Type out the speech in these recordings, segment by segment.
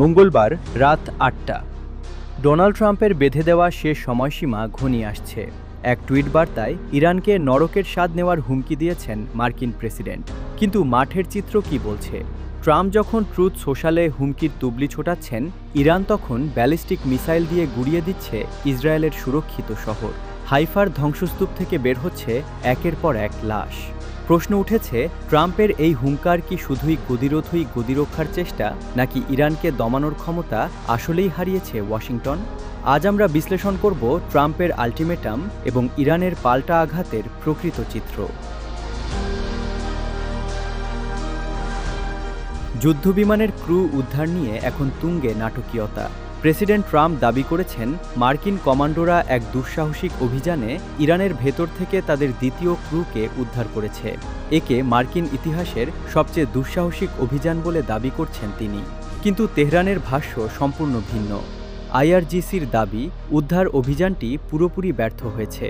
মঙ্গলবার রাত ৮টা। ডোনাল্ড ট্রাম্পের বেঁধে দেওয়া শেষ সময়সীমা ঘনিয়ে আসছে। এক টুইট বার্তায় ইরানকে নরকের স্বাদ নেওয়ার হুমকি দিয়েছেন মার্কিন প্রেসিডেন্ট। কিন্তু মাঠের চিত্র কি বলছে? ট্রাম্প যখন ট্রুথ সোশ্যালে হুমকির তুবলি ছোটাচ্ছেন, ইরান তখন ব্যালিস্টিক মিসাইল দিয়ে গুড়িয়ে দিচ্ছে ইসরায়েলের সুরক্ষিত শহর। হাইফার ধ্বংসস্তূপ থেকে বের হচ্ছে একের পর এক লাশ। প্রশ্ন উঠেছে, ট্রাম্পের এই হুঙ্কার কি শুধুই গদিরোধই গদিরক্ষার চেষ্টা, নাকি ইরানকে দমানোর ক্ষমতা আসলেই হারিয়েছে ওয়াশিংটন? আজ আমরা বিশ্লেষণ করব ট্রাম্পের আল্টিমেটাম এবং ইরানের পাল্টা আঘাতের প্রকৃত চিত্র। যুদ্ধবিমানের ক্রু উদ্ধার নিয়ে এখন তুঙ্গে নাটকীয়তা। প্রেসিডেন্ট ট্রাম্প দাবি করেছেন, মার্কিন কমান্ডোরা এক দুঃসাহসিক অভিযানে ইরানের ভেতর থেকে তাদের দ্বিতীয় ক্রুকে উদ্ধার করেছে। একে মার্কিন ইতিহাসের সবচেয়ে দুঃসাহসিক অভিযান বলে দাবি করছেন তিনি। কিন্তু তেহরানের ভাষ্য সম্পূর্ণ ভিন্ন। আইআরজিসির দাবি, উদ্ধার অভিযানটি পুরোপুরি ব্যর্থ হয়েছে।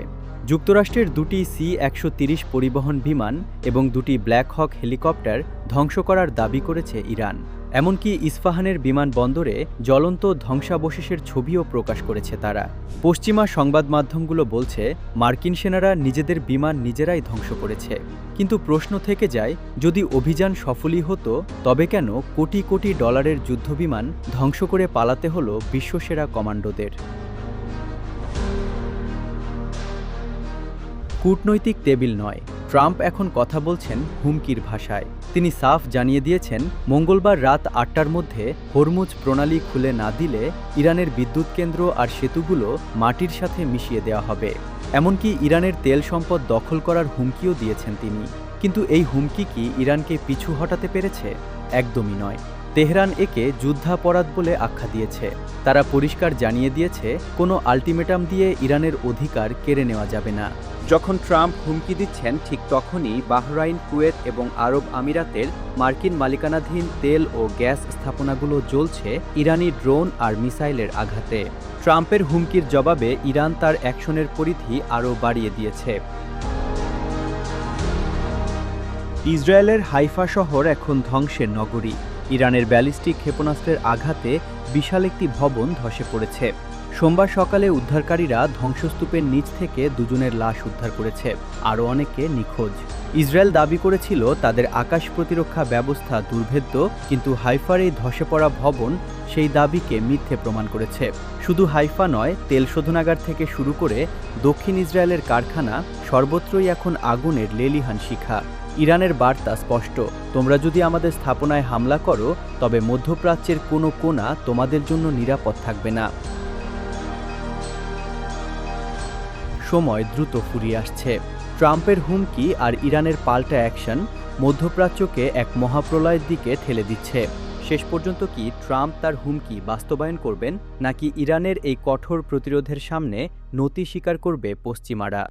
যুক্তরাষ্ট্রের দুটি C-130 পরিবহন বিমান এবং দুটি ব্ল্যাক হক হেলিকপ্টার ধ্বংস করার দাবি করেছে ইরান। এমনকি ইস্পাহানের বিমানবন্দরে জ্বলন্ত ধ্বংসাবশেষের ছবিও প্রকাশ করেছে তারা। পশ্চিমা সংবাদ মাধ্যমগুলো বলছে, মার্কিন সেনারা নিজেদের বিমান নিজেরাই ধ্বংস করেছে। কিন্তু প্রশ্ন থেকে যায়, যদি অভিযান সফলই হতো, তবে কেন কোটি কোটি ডলারের যুদ্ধবিমান ধ্বংস করে পালাতে হলো বিশ্বসেরা কমান্ডোদের? কূটনৈতিক টেবিল নয়, ট্রাম্প এখন কথা বলছেন হুমকির ভাষায়। তিনি সাফ জানিয়ে দিয়েছেন, মঙ্গলবার রাত ৮টার মধ্যে হরমুজ প্রণালী খুলে না দিলে ইরানের বিদ্যুৎ কেন্দ্র আর সেতুগুলো মাটির সাথে মিশিয়ে দেওয়া হবে। এমনকি ইরানের তেল সম্পদ দখল করার হুমকিও দিয়েছেন তিনি। কিন্তু এই হুমকি কি ইরানকে পিছু হটাতে পেরেছে? একদমই নয়। তেহরান একে যুদ্ধাপরাধ বলে আখ্যা দিয়েছে। তারা পরিষ্কার জানিয়ে দিয়েছে, কোনো আল্টিমেটাম দিয়ে ইরানের অধিকার কেড়ে নেওয়া যাবে না। যখন ট্রাম্প হুমকি দিচ্ছেন, ঠিক তখনই বাহরাইন, কুয়েত এবং আরব আমিরাতের মার্কিন মালিকানাধীন তেল ও গ্যাস স্থাপনাগুলো জ্বলছে ইরানি ড্রোন আর মিসাইলের আঘাতে। ট্রাম্পের হুমকির জবাবে ইরান তার অ্যাকশনের পরিধি আরও বাড়িয়ে দিয়েছে। ইসরায়েলের হাইফা শহর এখন ধ্বংসের নগরী। ইরানের ব্যালিস্টিক ক্ষেপণাস্ত্রের আঘাতে বিশাল একটি ভবন ধসে পড়েছে। সোমবার সকালে উদ্ধারকারীরা ধ্বংসস্তূপের নিচ থেকে দুজনের লাশ উদ্ধার করেছে, আরও অনেকে নিখোঁজ। ইসরায়েল দাবি করেছিল তাদের আকাশ প্রতিরক্ষা ব্যবস্থা দুর্ভেদ্য, কিন্তু হাইফার এই ধসে পড়া ভবন সেই দাবিকে মিথ্যে প্রমাণ করেছে। শুধু হাইফা নয়, তেল শোধনাগার থেকে শুরু করে দক্ষিণ ইসরায়েলের কারখানা, সর্বত্রই এখন আগুনের লেলিহান শিখা। ইরানের বার্তা স্পষ্ট, তোমরা যদি আমাদের স্থাপনায় হামলা করো, তবে মধ্যপ্রাচ্যের কোনো কোণা তোমাদের জন্য নিরাপদ থাকবে না। সময় দ্রুত ফুরিয়ে আসছে। ট্রাম্পের হুমকি আর ইরানের পাল্টা অ্যাকশন মধ্যপ্রাচ্যকে এক মহাপ্রলয়ের দিকে ঠেলে দিচ্ছে। শেষ পর্যন্ত কি ট্রাম্প তার হুমকি বাস্তবায়ন করবেন, নাকি ইরানের এই কঠোর প্রতিরোধের সামনে নতি স্বীকার করবে পশ্চিমারা?